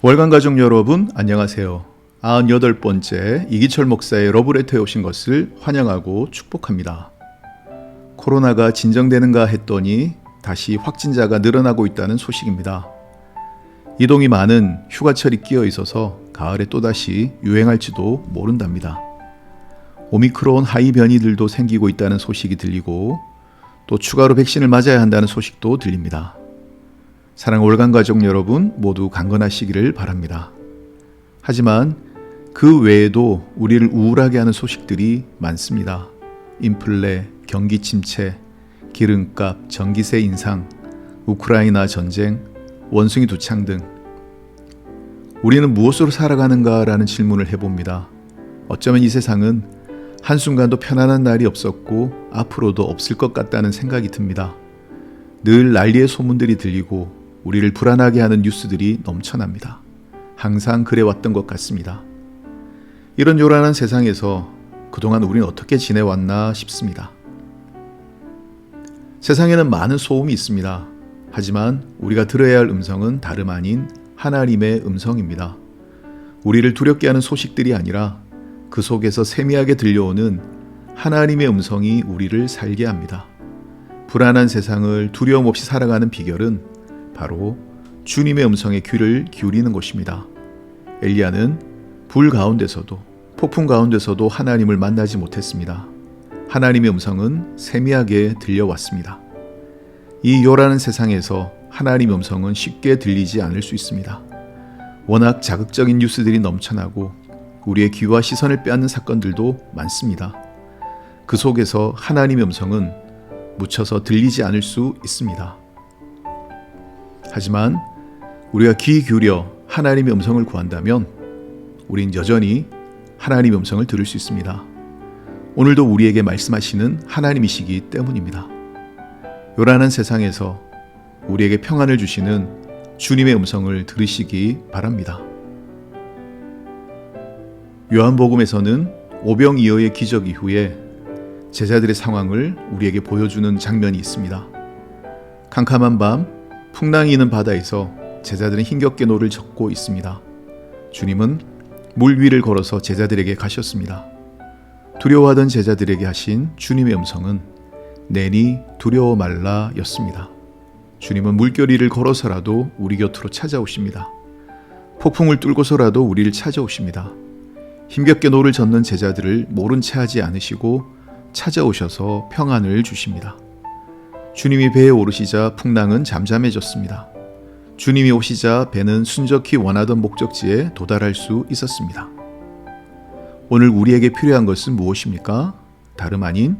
월간 가족 여러분 안녕하세요. 98번째 이기철 목사의 러브레터에 오신 것을 환영하고 축복합니다. 코로나가 진정되는가 했더니 다시 확진자가 늘어나고 있다는 소식입니다. 이동이 많은 휴가철이 끼어 있어서 가을에 또다시 유행할지도 모른답니다. 오미크론 하이 변이들도 생기고 있다는 소식이 들리고 또 추가로 백신을 맞아야 한다는 소식도 들립니다. 사랑하는 월간 가족 여러분 모두 강건하시기를 바랍니다. 하지만 그 외에도 우리를 우울하게 하는 소식들이 많습니다. 인플레, 경기 침체, 기름값, 전기세 인상, 우크라이나 전쟁, 원숭이 두창 등 우리는 무엇으로 살아가는가라는 질문을 해봅니다. 어쩌면 이 세상은 한순간도 편안한 날이 없었고 앞으로도 없을 것 같다는 생각이 듭니다. 늘 난리의 소문들이 들리고 우리를 불안하게 하는 뉴스들이 넘쳐납니다. 항상 그래왔던 것 같습니다. 이런 요란한 세상에서 그동안 우리는 어떻게 지내왔나 싶습니다. 세상에는 많은 소음이 있습니다. 하지만 우리가 들어야 할 음성은 다름 아닌 하나님의 음성입니다. 우리를 두렵게 하는 소식들이 아니라 그 속에서 세미하게 들려오는 하나님의 음성이 우리를 살게 합니다. 불안한 세상을 두려움 없이 살아가는 비결은 바로 주님의 음성에 귀를 기울이는 것입니다. 엘리야는 불 가운데서도 폭풍 가운데서도 하나님을 만나지 못했습니다. 하나님의 음성은 세미하게 들려왔습니다. 이 요란한 세상에서 하나님의 음성은 쉽게 들리지 않을 수 있습니다. 워낙 자극적인 뉴스들이 넘쳐나고 우리의 귀와 시선을 빼앗는 사건들도 많습니다. 그 속에서 하나님의 음성은 묻혀서 들리지 않을 수 있습니다. 하지만 우리가 귀 기울여 하나님의 음성을 구한다면 우린 여전히 하나님의 음성을 들을 수 있습니다. 오늘도 우리에게 말씀하시는 하나님이시기 때문입니다. 요란한 세상에서 우리에게 평안을 주시는 주님의 음성을 들으시기 바랍니다. 요한복음에서는 오병이어의 기적 이후에 제자들의 상황을 우리에게 보여주는 장면이 있습니다. 캄캄한 밤 풍랑이 있는 바다에서 제자들은 힘겹게 노를 젓고 있습니다. 주님은 물 위를 걸어서 제자들에게 가셨습니다. 두려워하던 제자들에게 하신 주님의 음성은 내니 두려워 말라 였습니다. 주님은 물결위를 걸어서라도 우리 곁으로 찾아오십니다. 폭풍을 뚫고서라도 우리를 찾아오십니다. 힘겹게 노를 젓는 제자들을 모른 채 하지 않으시고 찾아오셔서 평안을 주십니다. 주님이 배에 오르시자 풍랑은 잠잠해졌습니다. 주님이 오시자 배는 순적히 원하던 목적지에 도달할 수 있었습니다. 오늘 우리에게 필요한 것은 무엇입니까? 다름 아닌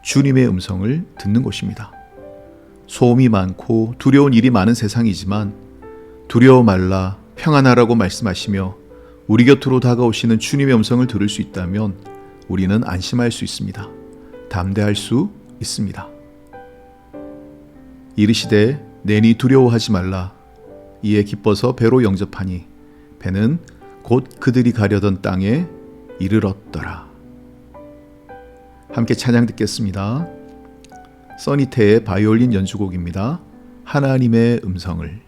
주님의 음성을 듣는 것입니다. 소음이 많고 두려운 일이 많은 세상이지만 두려워 말라 평안하라고 말씀하시며 우리 곁으로 다가오시는 주님의 음성을 들을 수 있다면 우리는 안심할 수 있습니다. 담대할 수 있습니다. 이르시되 내니 두려워하지 말라. 이에 기뻐서 배로 영접하니 배는 곧 그들이 가려던 땅에 이르렀더라. 함께 찬양 듣겠습니다. 써니테의 바이올린 연주곡입니다. 하나님의 음성을.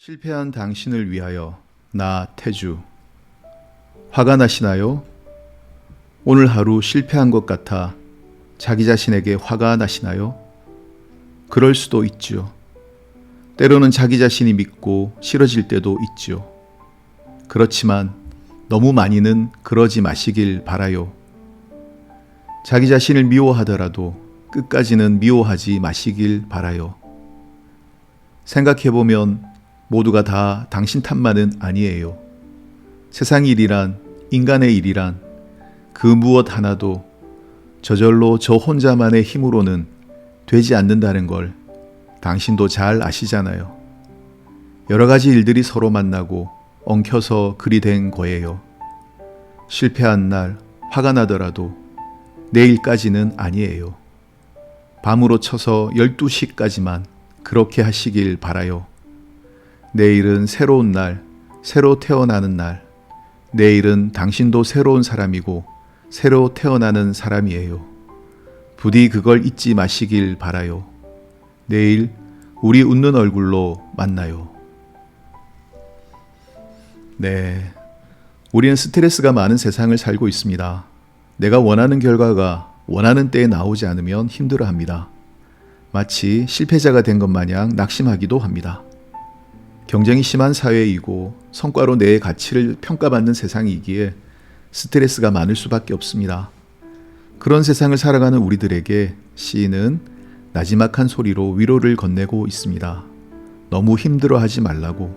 실패한 당신을 위하여 나 태주. 화가 나시나요? 오늘 하루 실패한 것 같아 자기 자신에게 화가 나시나요? 그럴 수도 있죠. 때로는 자기 자신이 믿고 싫어질 때도 있죠. 그렇지만 너무 많이는 그러지 마시길 바라요. 자기 자신을 미워하더라도 끝까지는 미워하지 마시길 바라요. 생각해보면 모두가 다 당신 탓만은 아니에요. 세상 일이란, 인간의 일이란 그 무엇 하나도 저절로 저 혼자만의 힘으로는 되지 않는다는 걸 당신도 잘 아시잖아요. 여러 가지 일들이 서로 만나고 엉켜서 그리 된 거예요. 실패한 날 화가 나더라도 내일까지는 아니에요. 밤으로 쳐서 12시까지만 그렇게 하시길 바라요. 내일은 새로운 날, 새로 태어나는 날. 내일은 당신도 새로운 사람이고 새로 태어나는 사람이에요. 부디 그걸 잊지 마시길 바라요. 내일 우리 웃는 얼굴로 만나요. 네, 우리는 스트레스가 많은 세상을 살고 있습니다. 내가 원하는 결과가 원하는 때에 나오지 않으면 힘들어합니다. 마치 실패자가 된 것 마냥 낙심하기도 합니다. 경쟁이 심한 사회이고 성과로 내 가치를 평가받는 세상이기에 스트레스가 많을 수밖에 없습니다. 그런 세상을 살아가는 우리들에게 시인은 나지막한 소리로 위로를 건네고 있습니다. 너무 힘들어하지 말라고,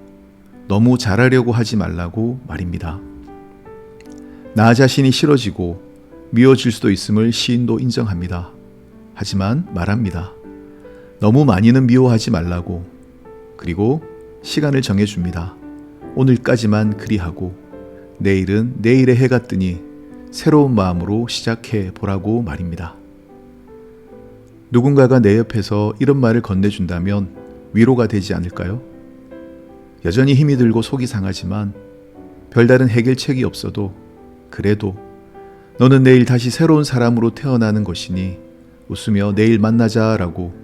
너무 잘하려고 하지 말라고 말입니다. 나 자신이 싫어지고 미워질 수도 있음을 시인도 인정합니다. 하지만 말합니다. 너무 많이는 미워하지 말라고. 그리고 시간을 정해줍니다. 오늘까지만 그리하고 내일은 내일의 해가 뜨니 새로운 마음으로 시작해 보라고 말입니다. 누군가가 내 옆에서 이런 말을 건네준다면 위로가 되지 않을까요? 여전히 힘이 들고 속이 상하지만 별다른 해결책이 없어도 그래도 너는 내일 다시 새로운 사람으로 태어나는 것이니 웃으며 내일 만나자라고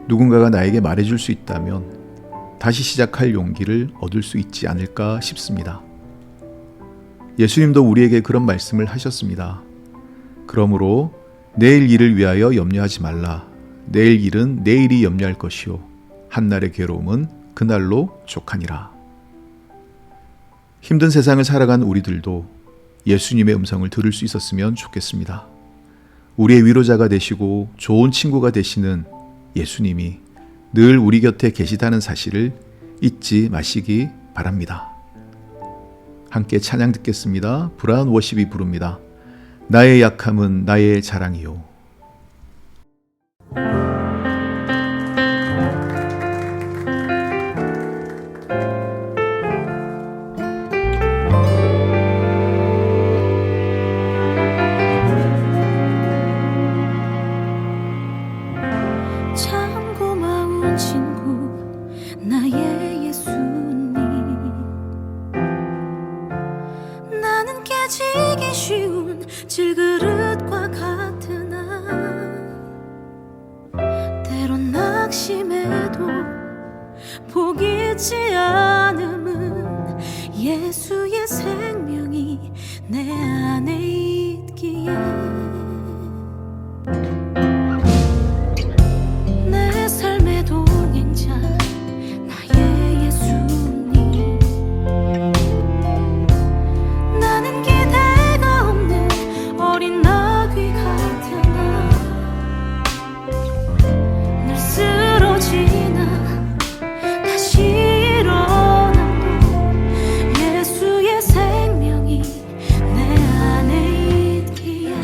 누군가가 나에게 말해줄 수 있다면 다시 시작할 용기를 얻을 수 있지 않을까 싶습니다. 예수님도 우리에게 그런 말씀을 하셨습니다. 그러므로 내일 일을 위하여 염려하지 말라. 내일 일은 내일이 염려할 것이요 한날의 괴로움은 그날로 족하니라. 힘든 세상을 살아가는 우리들도 예수님의 음성을 들을 수 있었으면 좋겠습니다. 우리의 위로자가 되시고 좋은 친구가 되시는 예수님이 늘 우리 곁에 계시다는 사실을 잊지 마시기 바랍니다. 함께 찬양 듣겠습니다. 브라운 워십이 부릅니다. 나의 약함은 나의 자랑이요. 참 고마운 친구 나의 예수님. 나는 깨지기 쉬운 질그릇과 같으나 때론 낙심해도 포기치 않음은 예수의 생명이 내 안에 있기에 내 삶의 동행자 나의 예수님. 나는 기대가 없는 어린 나귀 같으나 늘 쓰러지나 다시 일어나도 예수의 생명이 내 안에 있기에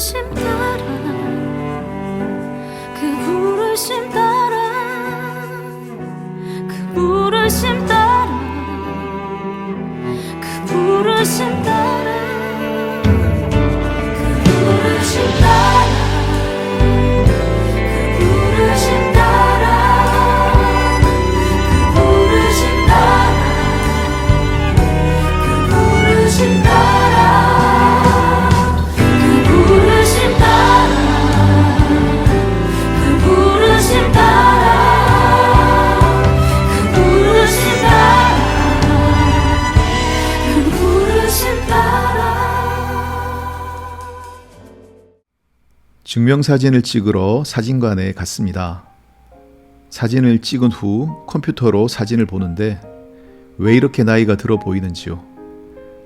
부르심 따라 그 부르심 따라 그 부르심 따라 그 부르심 따라 그 부르심 따라 그 부르심 따라 그 부르심 따라 그 부르심 따라 그 부르심 따라 그 부르심 따라 그 부르심 따라 그 부르심 따라 증명사진을 찍으러 사진관에 갔습니다. 사진을 찍은 후 컴퓨터로 사진을 보는데 왜 이렇게 나이가 들어 보이는지요.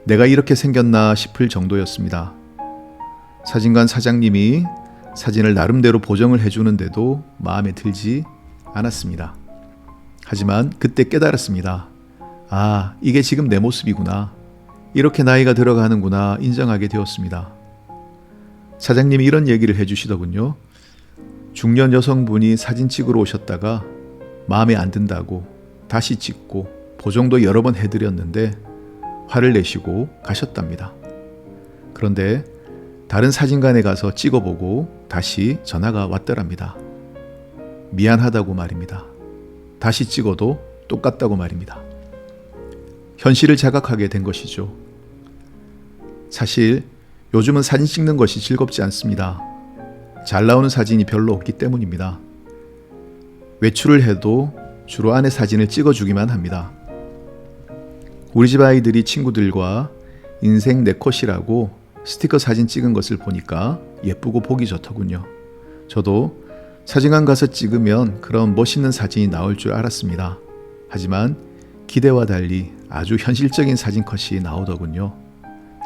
내가 이렇게 생겼나 싶을 정도였습니다. 사진관 사장님이 사진을 나름대로 보정을 해주는데도 마음에 들지 않았습니다. 하지만 그때 깨달았습니다. 아, 이게 지금 내 모습이구나. 이렇게 나이가 들어가는구나 인정하게 되었습니다. 사장님이 이런 얘기를 해주시더군요. 중년 여성분이 사진 찍으러 오셨다가 마음에 안 든다고 다시 찍고 보정도 여러 번 해드렸는데 화를 내시고 가셨답니다. 그런데 다른 사진관에 가서 찍어보고 다시 전화가 왔더랍니다. 미안하다고 말입니다. 다시 찍어도 똑같다고 말입니다. 현실을 자각하게 된 것이죠. 사실 요즘은 사진 찍는 것이 즐겁지 않습니다. 잘 나오는 사진이 별로 없기 때문입니다. 외출을 해도 주로 아내 사진을 찍어주기만 합니다. 우리 집 아이들이 친구들과 인생 내 컷이라고 스티커 사진 찍은 것을 보니까 예쁘고 보기 좋더군요. 저도 사진관 가서 찍으면 그런 멋있는 사진이 나올 줄 알았습니다. 하지만 기대와 달리 아주 현실적인 사진 컷이 나오더군요.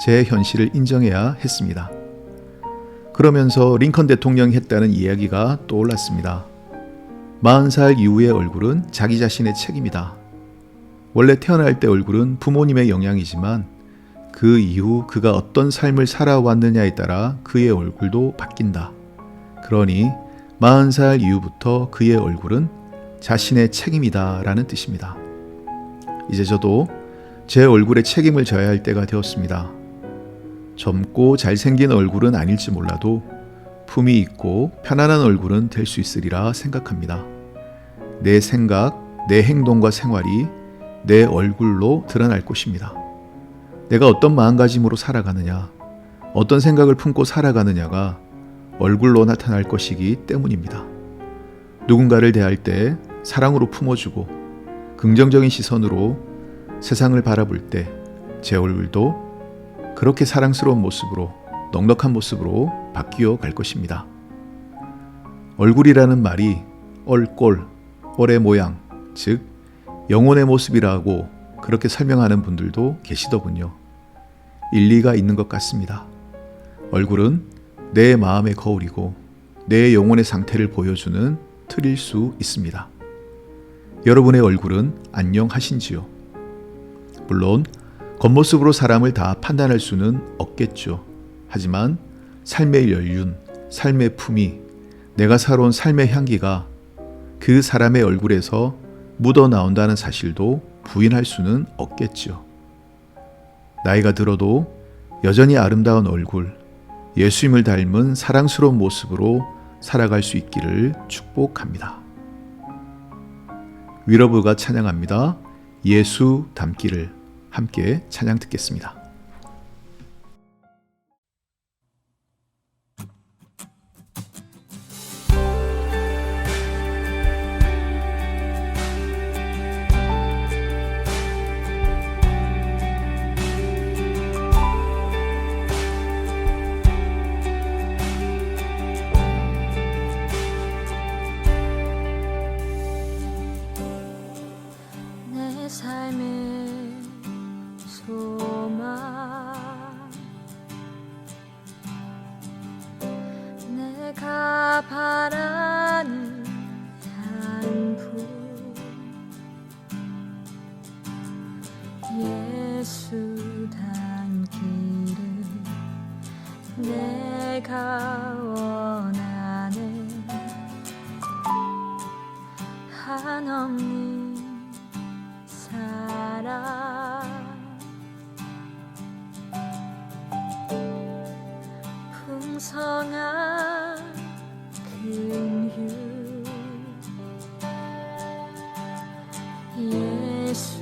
제 현실을 인정해야 했습니다. 그러면서 링컨 대통령이 했다는 이야기가 떠올랐습니다. 40살 이후의 얼굴은 자기 자신의 책임이다. 원래 태어날 때 얼굴은 부모님의 영향이지만 그 이후 그가 어떤 삶을 살아왔느냐에 따라 그의 얼굴도 바뀐다. 그러니 40살 이후부터 그의 얼굴은 자신의 책임이다 라는 뜻입니다. 이제 저도 제 얼굴에 책임을 져야 할 때가 되었습니다. 젊고 잘생긴 얼굴은 아닐지 몰라도 품이 있고 편안한 얼굴은 될 수 있으리라 생각합니다. 내 생각, 내 행동과 생활이 내 얼굴로 드러날 것입니다. 내가 어떤 마음가짐으로 살아가느냐, 어떤 생각을 품고 살아가느냐가 얼굴로 나타날 것이기 때문입니다. 누군가를 대할 때 사랑으로 품어주고 긍정적인 시선으로 세상을 바라볼 때 제 얼굴도 그렇게 사랑스러운 모습으로, 넉넉한 모습으로 바뀌어 갈 것입니다. 얼굴이라는 말이 얼꼴, 얼의 모양, 즉 영혼의 모습이라고 그렇게 설명하는 분들도 계시더군요. 일리가 있는 것 같습니다. 얼굴은 내 마음의 거울이고 내 영혼의 상태를 보여주는 틀일 수 있습니다. 여러분의 얼굴은 안녕하신지요? 물론 겉모습으로 사람을 다 판단할 수는 없겠죠. 하지만 삶의 연륜, 삶의 품위, 내가 살아온 삶의 향기가 그 사람의 얼굴에서 묻어나온다는 사실도 부인할 수는 없겠죠. 나이가 들어도 여전히 아름다운 얼굴, 예수님을 닮은 사랑스러운 모습으로 살아갈 수 있기를 축복합니다. 위러브가 찬양합니다. 예수 닮기를. 함께 찬양 듣겠습니다. 내 삶의 소망 내가 바라는 산부 예수 닮기를 내 내가 원하는 한없는 사랑 풍성한 긍휼 예수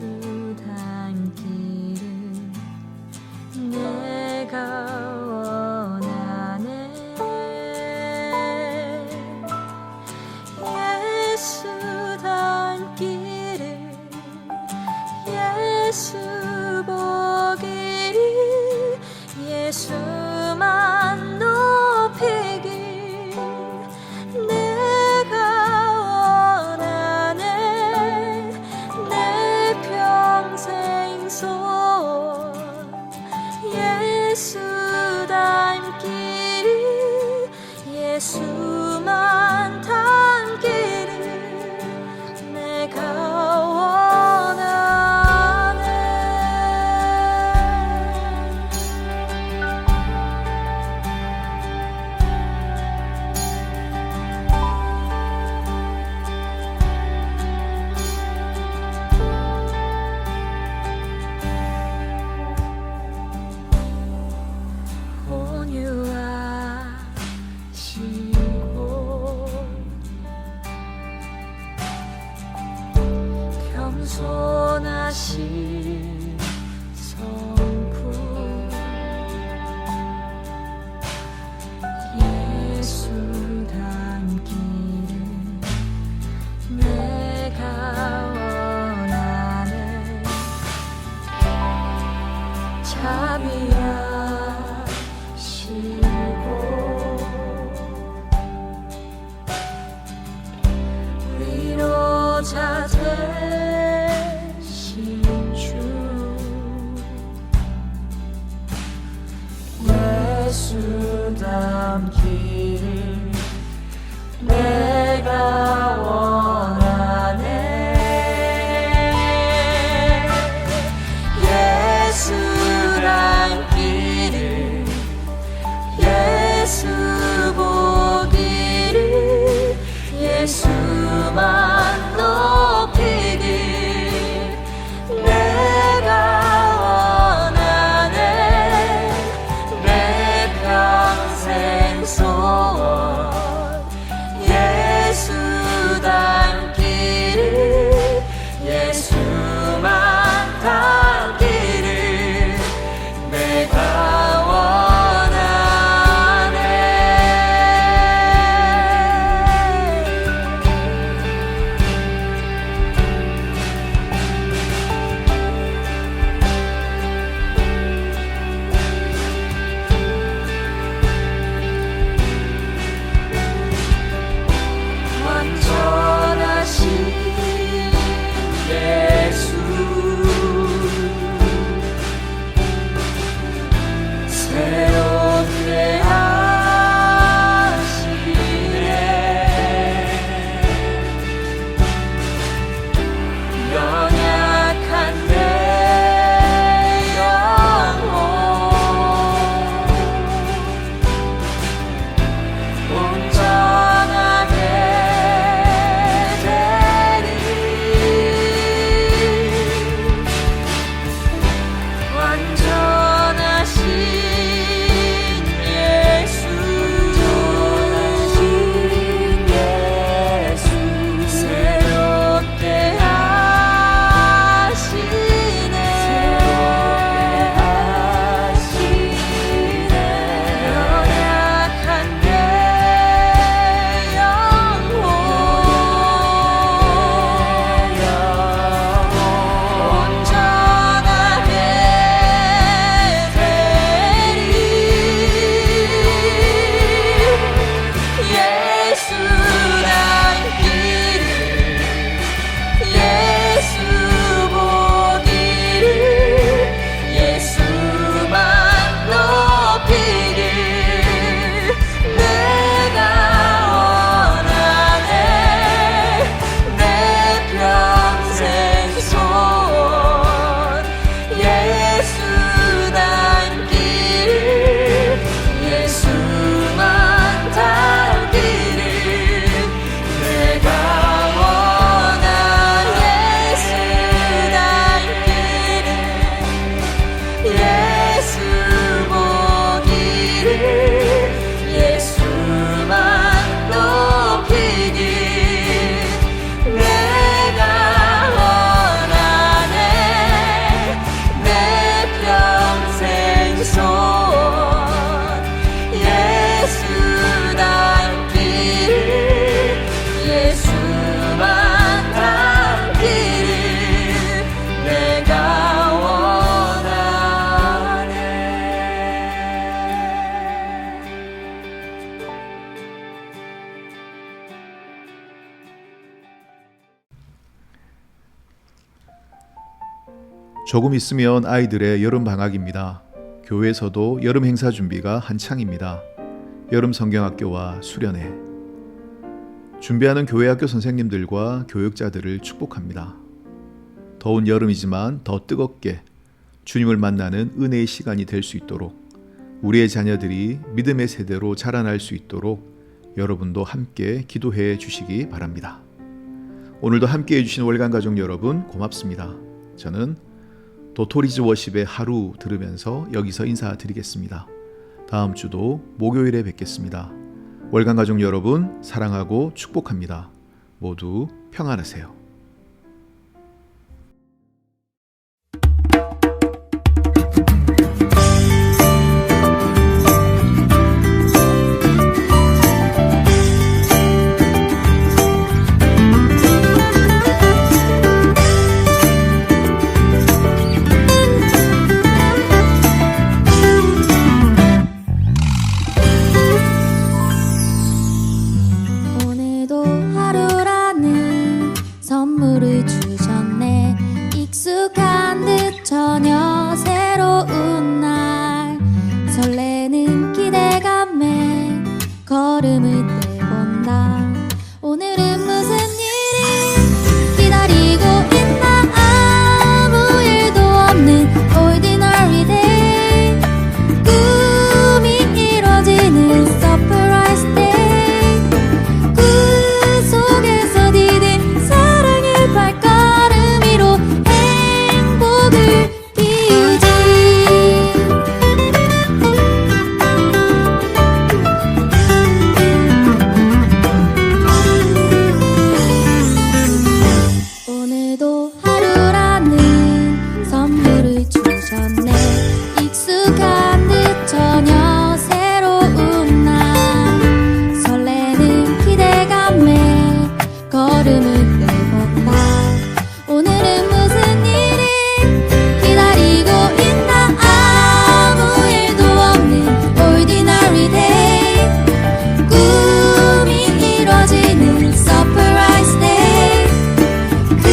닮기를 내가 원하네 예수 닮기를 예수 보기를 예수만 높이길 내가 원하네 내 평생 소원 예수 닮기를 예수만 닮기를 내가 원하네 온유하시고 겸손하신 성품 예수 닮기를 내가 원하네 자비하시고 위로자 되신 주 예수 닮기를 내가 원하네 예수 닮기를 예수 보기를 예수만 높이길 내가 원하네 내 평생 소원 조금 있으면 아이들의 여름 방학입니다. 교회에서도 여름 행사 준비가 한창입니다. 여름 성경학교와 수련회. 준비하는 교회학교 선생님들과 교육자들을 축복합니다. 더운 여름이지만 더 뜨겁게 주님을 만나는 은혜의 시간이 될 수 있도록, 우리의 자녀들이 믿음의 세대로 자라날 수 있도록 여러분도 함께 기도해 주시기 바랍니다. 오늘도 함께 해주신 월간 가족 여러분 고맙습니다. 저는 도토리즈 워십의 하루 들으면서 여기서 인사드리겠습니다. 다음 주도 목요일에 뵙겠습니다. 월간 가족 여러분 사랑하고 축복합니다. 모두 평안하세요. 오늘도 하루라는 선물을 주셨네. 익숙한 듯 전혀 새로운 날, 설레는 기대감에 걸음을 떼본다. 오늘은 무슨 일이 기다리고 있나. 아무 일도 없는 ordinary day, 꿈이 이뤄지는 surprise day. 그 속에서 디딘 사랑의 발걸음 위로 행복을 비우지. 오늘도 하루라는 선물을 주셨네. 익숙한 듯 전혀 새로운 날, 설레는 기대감에 걸음을 내본다. 오늘은 무슨 일이 기다리고 있나. 아무 일도 없는 ordinary day, 꿈이 이뤄지는 surprise day. 그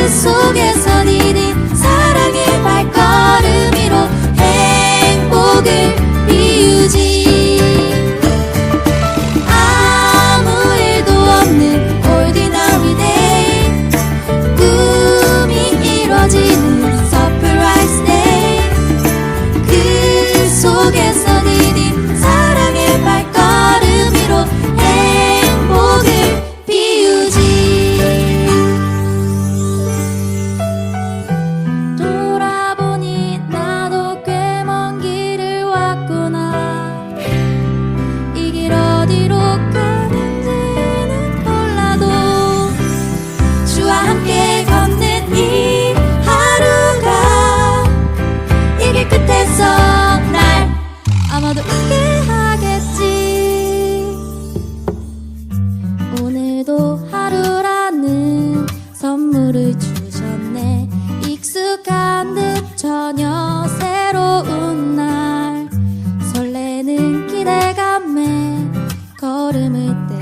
속에서 디딘 사랑의 발걸음 위로 행복을 비우지. 아무 일도 없는 ordinary day, 꿈이 이뤄지는 surprise day. 그 속에서 디딘 사랑의 발걸음 위로 행복을 비우지. 돌아보니 나도 꽤 먼 길을 왔구나. 이 길 어디로 가는지는 몰라도 주와 함께 걷는 이 하루가 이 길 끝에서 날 아마도 웃게 하겠지. 오늘도 하루라는 선물을 주셨네. 익숙한 듯 전혀 새로운 날, 설레는 기대감에 걸음을 떼